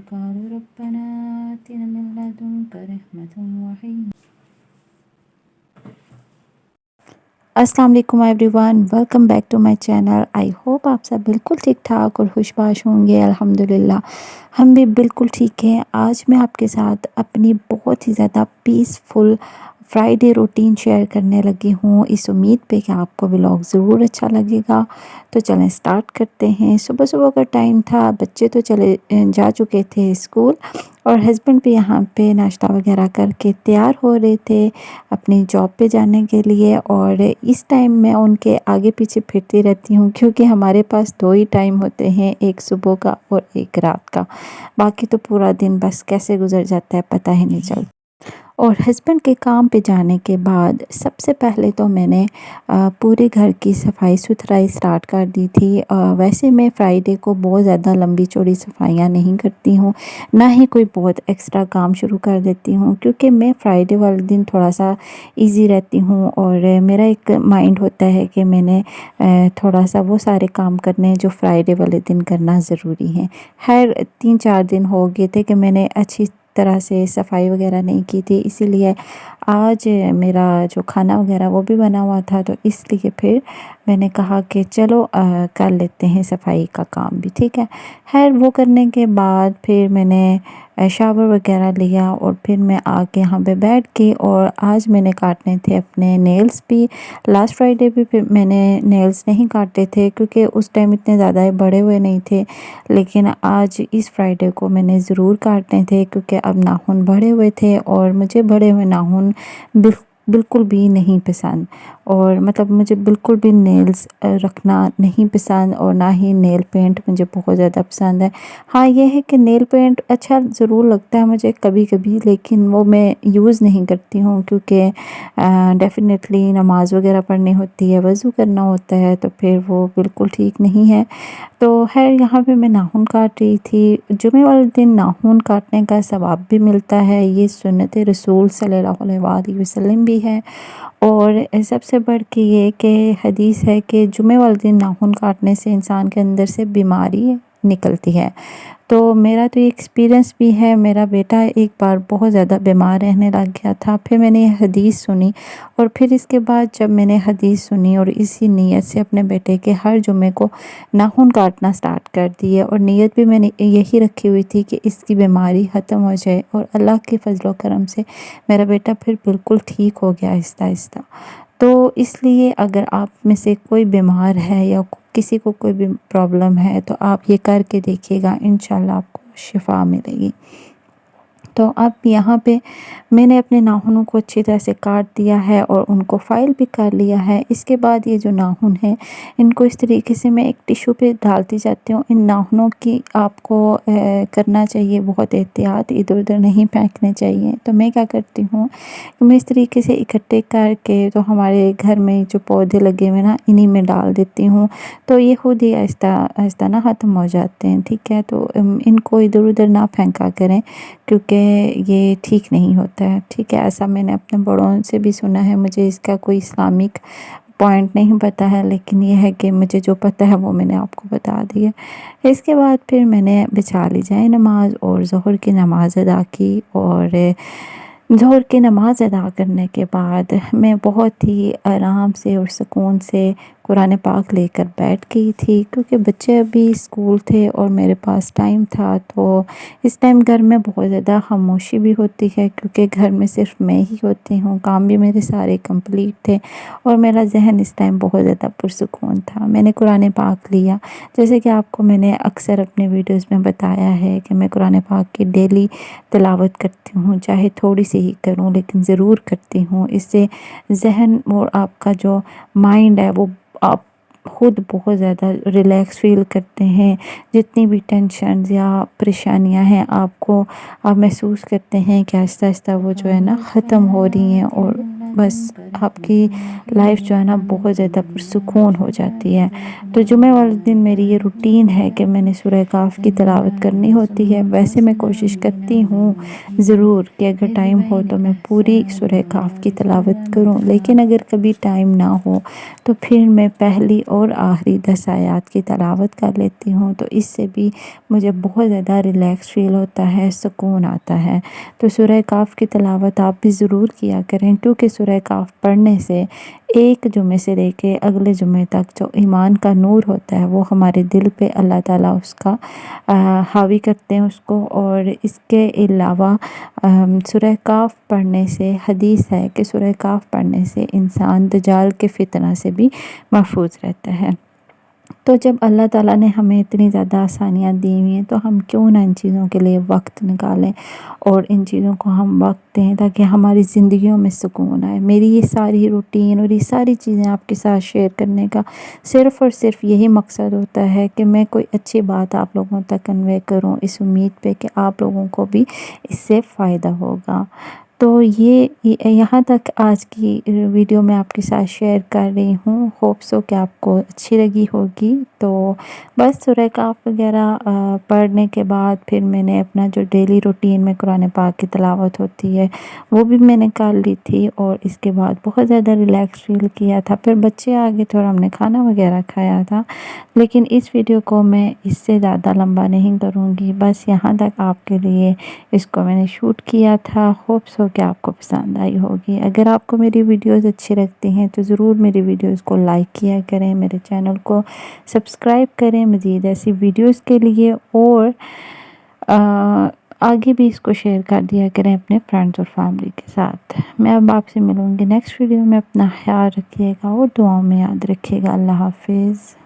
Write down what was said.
وقالوا ربنا آتنا من لدنك رحمة وهيئ السلام علیکم everyone, welcome back to my channel. I hope آپ سب بالکل ٹھیک ٹھاک اور خوش باش ہوں گے۔ الحمدللہ ہم بھی بالکل ٹھیک ہیں۔ آج میں آپ کے ساتھ اپنی بہت ہی زیادہ پیسفل فرائیڈے روٹین شیئر کرنے لگی ہوں، اس امید پہ کہ آپ کو ولاگ ضرور اچھا لگے گا۔ تو چلیں سٹارٹ کرتے ہیں۔ صبح صبح کا ٹائم تھا، بچے تو جا چکے تھے اسکول، اور ہسبینڈ بھی یہاں پہ ناشتہ وغیرہ کر کے تیار ہو رہے تھے اپنی جاب پہ جانے کے لیے۔ اور اس ٹائم میں ان کے آگے پیچھے پھرتی رہتی ہوں، کیونکہ ہمارے پاس دو ہی ٹائم ہوتے ہیں، ایک صبح کا اور ایک رات کا۔ باقی تو پورا دن بس کیسے گزر جاتا ہے پتہ ہی نہیں چلتا۔ اور ہسبینڈ کے کام پہ جانے کے بعد سب سے پہلے تو میں نے پورے گھر کی صفائی ستھرائی سٹارٹ کر دی تھی۔ ویسے میں فرائیڈے کو بہت زیادہ لمبی چوڑی صفائیاں نہیں کرتی ہوں، نہ ہی کوئی بہت ایکسٹرا کام شروع کر دیتی ہوں، کیونکہ میں فرائیڈے والے دن تھوڑا سا ایزی رہتی ہوں، اور میرا ایک مائنڈ ہوتا ہے کہ میں نے تھوڑا سا وہ سارے کام کرنے جو فرائیڈے والے دن کرنا ضروری ہیں۔ 3-4 دن ہو گئے تھے کہ میں نے اچھی طرح سے صفائی وغیرہ نہیں کی تھی، اسی لیے آج میرا جو کھانا وغیرہ وہ بھی بنا ہوا تھا، تو اس لیے پھر میں نے کہا کہ چلو کر لیتے ہیں صفائی کا کام بھی، ٹھیک ہے۔ وہ کرنے کے بعد پھر میں نے شاور وغیرہ لیا، اور پھر میں آ کے یہاں پہ بیٹھ گئی، اور آج میں نے کاٹنے تھے اپنے نیلز بھی۔ لاسٹ فرائیڈے بھی پھر میں نے نیلز نہیں کاٹے تھے، کیونکہ اس ٹائم اتنے زیادہ بڑے ہوئے نہیں تھے، لیکن آج اس فرائیڈے کو میں نے ضرور کاٹنے تھے، کیونکہ اب ناخن بڑھے ہوئے تھے، اور مجھے بڑے ہوئے ناخن بالکل بھی نہیں پسند، اور مطلب مجھے بالکل بھی نیلز رکھنا نہیں پسند، اور نہ ہی نیل پینٹ مجھے بہت زیادہ پسند ہے۔ ہاں یہ ہے کہ نیل پینٹ اچھا ضرور لگتا ہے مجھے کبھی کبھی، لیکن وہ میں یوز نہیں کرتی ہوں، کیونکہ ڈیفینیٹلی نماز وغیرہ پڑھنی ہوتی ہے، وضو کرنا ہوتا ہے، تو پھر وہ بالکل ٹھیک نہیں ہے۔ تو یہاں پہ میں ناخن کاٹ رہی تھی۔ جمعہ والے دن ناخن کاٹنے کا ثواب بھی ملتا ہے، یہ سنت رسول صلی اللہ علیہ وسلم بھی ہے، اور سب سے بڑھ کے یہ کہ حدیث ہے کہ جمعہ والے دن ناخن کاٹنے سے انسان کے اندر سے بیماری نکلتی ہے۔ تو میرا تو یہ ایکسپیرینس بھی ہے، میرا بیٹا ایک بار بہت زیادہ بیمار رہنے لگ گیا تھا، پھر میں نے یہ حدیث سنی، اور پھر اس کے بعد جب میں نے حدیث سنی اور اسی نیت سے اپنے بیٹے کے ہر جمعے کو ناخن کاٹنا سٹارٹ کر دیے، اور نیت بھی میں نے یہی رکھی ہوئی تھی کہ اس کی بیماری ختم ہو جائے، اور اللہ کے فضل و کرم سے میرا بیٹا پھر بالکل ٹھیک ہو گیا آہستہ آہستہ۔ تو اس لیے اگر آپ میں سے کوئی بیمار ہے یا کسی کو کوئی بھی پرابلم ہے، تو آپ یہ کر کے دیکھیے گا، انشاءاللہ آپ کو شفا ملے گی۔ تو اب یہاں پہ میں نے اپنے ناخنوں کو اچھی طرح سے کاٹ دیا ہے، اور ان کو فائل بھی کر لیا ہے۔ اس کے بعد یہ جو ناخن ہیں ان کو اس طریقے سے میں ایک ٹیشو پہ ڈالتی جاتی ہوں۔ ان ناخنوں کی آپ کو کرنا چاہیے بہت احتیاط، ادھر ادھر نہیں پھینکنے چاہیے۔ تو میں کیا کرتی ہوں کہ میں اس طریقے سے اکٹھے کر کے تو ہمارے گھر میں جو پودے لگے ہوئے نا انہی میں ڈال دیتی ہوں، تو یہ خود ہی آہستہ آہستہ نہ ختم ہو جاتے ہیں، ٹھیک ہے۔ تو ان کو ادھر ادھر نہ پھینکا کریں، کیونکہ یہ ٹھیک نہیں ہوتا ہے، ٹھیک ہے۔ ایسا میں نے اپنے بڑوں سے بھی سنا ہے، مجھے اس کا کوئی اسلامک پوائنٹ نہیں پتہ ہے، لیکن یہ ہے کہ مجھے جو پتہ ہے وہ میں نے آپ کو بتا دی ہے۔ اس کے بعد پھر میں نے بچھا لی جائے نماز، اور ظہر کی نماز ادا کی، اور ظہر کی نماز ادا کرنے کے بعد میں بہت ہی آرام سے اور سکون سے قرآن پاک لے کر بیٹھ گئی تھی، کیونکہ بچے ابھی اسکول تھے اور میرے پاس ٹائم تھا۔ تو اس ٹائم گھر میں بہت زیادہ خاموشی بھی ہوتی ہے، کیونکہ گھر میں صرف میں ہی ہوتی ہوں، کام بھی میرے سارے کمپلیٹ تھے، اور میرا ذہن اس ٹائم بہت زیادہ پرسکون تھا۔ میں نے قرآن پاک لیا، جیسے کہ آپ کو میں نے اکثر اپنے ویڈیوز میں بتایا ہے کہ میں قرآن پاک کی ڈیلی تلاوت کرتی ہوں، چاہے تھوڑی سی ہی کروں لیکن ضرور کرتی ہوں۔ اس سے ذہن اور آپ کا جو مائنڈ ہے وہ آپ خود بہت زیادہ ریلیکس فیل کرتے ہیں، جتنی بھی ٹینشنز یا پریشانیاں ہیں آپ محسوس کرتے ہیں کہ آہستہ آہستہ وہ جو ہے نا ختم ہو رہی ہیں، اور بس آپ کی لائف جو ہے نا بہت زیادہ پرسکون ہو جاتی ہے۔ تو جمعہ والے دن میری یہ روٹین ہے کہ میں نے سورہ کہف کی تلاوت کرنی ہوتی ہے۔ ویسے میں کوشش کرتی ہوں ضرور کہ اگر ٹائم ہو تو میں پوری سورہ کہف کی تلاوت کروں، لیکن اگر کبھی ٹائم نہ ہو تو پھر میں پہلی اور آخری 10 آیات کی تلاوت کر لیتی ہوں، تو اس سے بھی مجھے بہت زیادہ ریلیکس فیل ہوتا ہے، سکون آتا ہے۔ تو سورہ کہف کی تلاوت آپ بھی ضرور کیا کریں، کیونکہ سورہ کہف پڑھنے سے ایک جمعے سے لے کے اگلے جمعے تک جو ایمان کا نور ہوتا ہے وہ ہمارے دل پہ اللہ تعالیٰ اس کا حاوی کرتے ہیں اس کو۔ اور اس کے علاوہ سورہ کہف پڑھنے سے حدیث ہے کہ سورہ کہف پڑھنے سے انسان دجال کے فتنہ سے بھی محفوظ رہتا ہے۔ تو جب اللہ تعالیٰ نے ہمیں اتنی زیادہ آسانیاں دی ہوئی ہیں تو ہم کیوں نہ ان چیزوں کے لیے وقت نکالیں اور ان چیزوں کو ہم وقت دیں تاکہ ہماری زندگیوں میں سکون آئے۔ میری یہ ساری روٹین اور یہ ساری چیزیں آپ کے ساتھ شیئر کرنے کا صرف اور صرف یہی مقصد ہوتا ہے کہ میں کوئی اچھی بات آپ لوگوں تک کنوے کروں، اس امید پہ کہ آپ لوگوں کو بھی اس سے فائدہ ہوگا۔ تو یہاں تک آج کی ویڈیو میں آپ کے ساتھ شیئر کر رہی ہوں، ہوپ سو کہ آپ کو اچھی لگی ہوگی۔ تو بس سورہ کہف وغیرہ پڑھنے کے بعد پھر میں نے اپنا جو ڈیلی روٹین میں قرآن پاک کی تلاوت ہوتی ہے وہ بھی میں نے کر لی تھی، اور اس کے بعد بہت زیادہ ریلیکس فیل کیا تھا۔ پھر بچے آگے تھے اور ہم نے کھانا وغیرہ کھایا تھا، لیکن اس ویڈیو کو میں اس سے زیادہ لمبا نہیں کروں گی، بس یہاں تک آپ کے لیے اس کو میں نے شوٹ کیا تھا۔ ہوپ سو کہ آپ کو پسند آئی ہوگی۔ اگر آپ کو میری ویڈیوز اچھی لگتی ہیں تو ضرور میری ویڈیوز کو لائک کیا کریں، میرے چینل کو سبسکرائب کریں مزید ایسی ویڈیوز کے لیے، اور آگے بھی اس کو شیئر کر دیا کریں اپنے فرینڈز اور فیملی کے ساتھ۔ میں اب آپ سے ملوں گی نیکسٹ ویڈیو میں، اپنا خیال رکھیے گا اور دعاؤں میں یاد رکھیے گا۔ اللہ حافظ۔